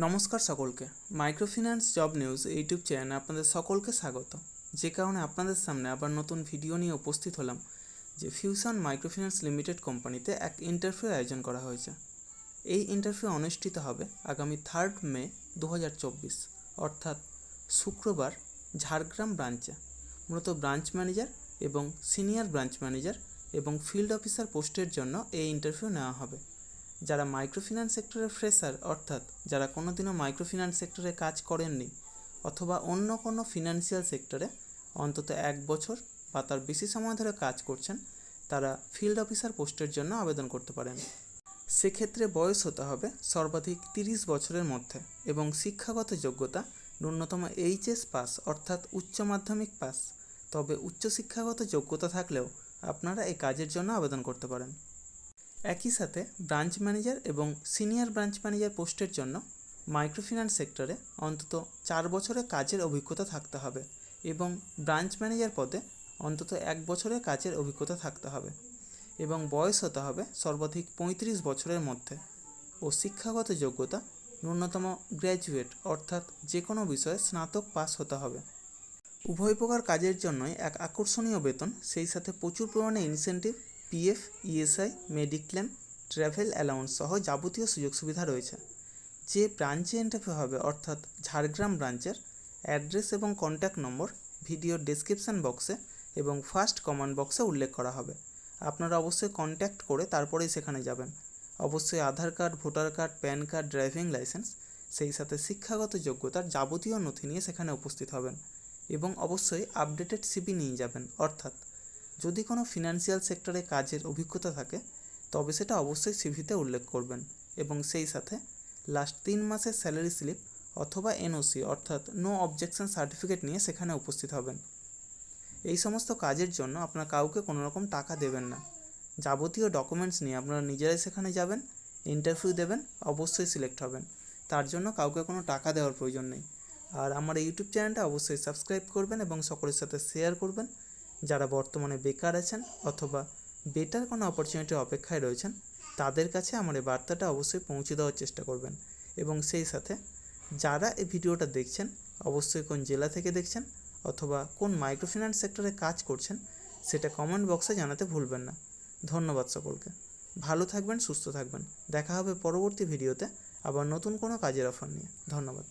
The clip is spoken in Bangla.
নমস্কার সকলকে। মাইক্রোফিন্যান্স জব নিউজ ইউটিউব চ্যানেলে আপনাদের সকলকে স্বাগত। যে কারণে আপনাদের সামনে আবার নতুন ভিডিও নিয়ে উপস্থিত হলাম যে ফিউশন মাইক্রোফিন্যান্স লিমিটেড কোম্পানিতে এক ইন্টারভিউ আয়োজন করা হয়েছে। এই ইন্টারভিউ অনুষ্ঠিত হবে আগামী 3 মে 2024 অর্থাৎ শুক্রবার ঝাড়গ্রাম ব্রাঞ্চে। মূলত ব্রাঞ্চ ম্যানেজার এবং সিনিয়র ব্রাঞ্চ ম্যানেজার এবং ফিল্ড অফিসার পোস্টের জন্য এই ইন্টারভিউ নেওয়া হবে। যারা মাইক্রোফিন্যান্স সেক্টরের ফ্রেশার অর্থাৎ যারা কোনোদিনও মাইক্রোফিন্যান্স সেক্টরে কাজ করেননি অথবা অন্য কোনো ফিনান্সিয়াল সেক্টরে অন্তত 1 বছর বা তার বেশি সময় ধরে কাজ করছেন, তারা ফিল্ড অফিসার পোস্টের জন্য আবেদন করতে পারেন। সেক্ষেত্রে বয়স হতে হবে সর্বাধিক 30 বছরের মধ্যে এবং শিক্ষাগত যোগ্যতা ন্যূনতম এইচএস পাস অর্থাৎ উচ্চ মাধ্যমিক পাস। তবে উচ্চশিক্ষাগত যোগ্যতা থাকলেও আপনারা এই কাজের জন্য আবেদন করতে পারেন। একই সাথে ব্রাঞ্চ ম্যানেজার এবং সিনিয়র ব্রাঞ্চ ম্যানেজার পোস্টের জন্য মাইক্রোফিন্যান্স সেক্টরে অন্তত 4 বছরের কাজের অভিজ্ঞতা থাকতে হবে এবং ব্রাঞ্চ ম্যানেজার পদে অন্তত 1 বছরের কাজের অভিজ্ঞতা থাকতে হবে এবং বয়স হতে হবে সর্বাধিক 35 বছরের মধ্যে ও শিক্ষাগত যোগ্যতা ন্যূনতম গ্র্যাজুয়েট অর্থাৎ যে কোনো বিষয়ে স্নাতক পাস হতে হবে। উভয় প্রকার কাজের জন্যই এক আকর্ষণীয় বেতন, সেই সাথে প্রচুর পরিমাণে incentive, PF, ESI, mediclaim, travel allowance সহ যাবতীয় সুযোগ সুবিধা রয়েছে। যে ব্রাঞ্চে ইন্টারভিউ হবে অর্থাৎ ঝাড়গ্রাম ব্রাঞ্চের অ্যাড্রেস এবং কন্ট্যাক্ট নম্বর ভিডিওর ডেসক্রিপশান বক্সে এবং ফার্স্ট কমেন্ট বক্সে উল্লেখ করা হবে। আপনারা অবশ্যই কন্ট্যাক্ট করে তারপরেই সেখানে যাবেন। অবশ্যই Aadhaar card, voter card, PAN card, driving licence, সেই সাথে শিক্ষাগত যোগ্যতার যাবতীয় নথি নিয়ে সেখানে উপস্থিত হবেন এবং অবশ্যই আপডেটেড সিভি নিয়ে যাবেন। অর্থাৎ যদি কোনো ফিনান্সিয়াল সেক্টরে কাজের অভিজ্ঞতা থাকে তবে সেটা অবশ্যই সিভিতে উল্লেখ করবেন এবং সেই সাথে লাস্ট 3 মাসের স্যালারি স্লিপ অথবা এনওসি অর্থাৎ নো অবজেকশন সার্টিফিকেট নিয়ে সেখানে উপস্থিত হবেন। এই সমস্ত কাজের জন্য আপনারা কাউকে কোনো রকম টাকা দেবেন না। যাবতীয় ডকুমেন্টস নিয়ে আপনারা নিজেরাই সেখানে যাবেন, ইন্টারভিউ দেবেন, অবশ্যই সিলেক্ট হবেন। তার জন্য কাউকে কোনো টাকা দেওয়ার প্রয়োজন নেই। আর আমার ইউটিউব চ্যানেলটা অবশ্যই সাবস্ক্রাইব করবেন এবং সকলের সাথে শেয়ার করবেন। যারা বর্তমানে বেকার আছেন অথবা বেটার কোনো অপরচুনিটির অপেক্ষায় রয়েছেন তাদের কাছে আমার এই বার্তাটা অবশ্যই পৌঁছে দেওয়ার চেষ্টা করবেন এবং সেই সাথে যারা এই ভিডিওটা দেখছেন অবশ্যই কোন জেলা থেকে দেখছেন অথবা কোন মাইক্রোফিন্যান্স সেক্টরে কাজ করছেন সেটা কমেন্ট বক্সে জানাতে ভুলবেন না। ধন্যবাদ সকলকে। ভালো থাকবেন, সুস্থ থাকবেন। দেখা হবে পরবর্তী ভিডিওতে আবার নতুন কোনো কাজের অফার নিয়ে। ধন্যবাদ।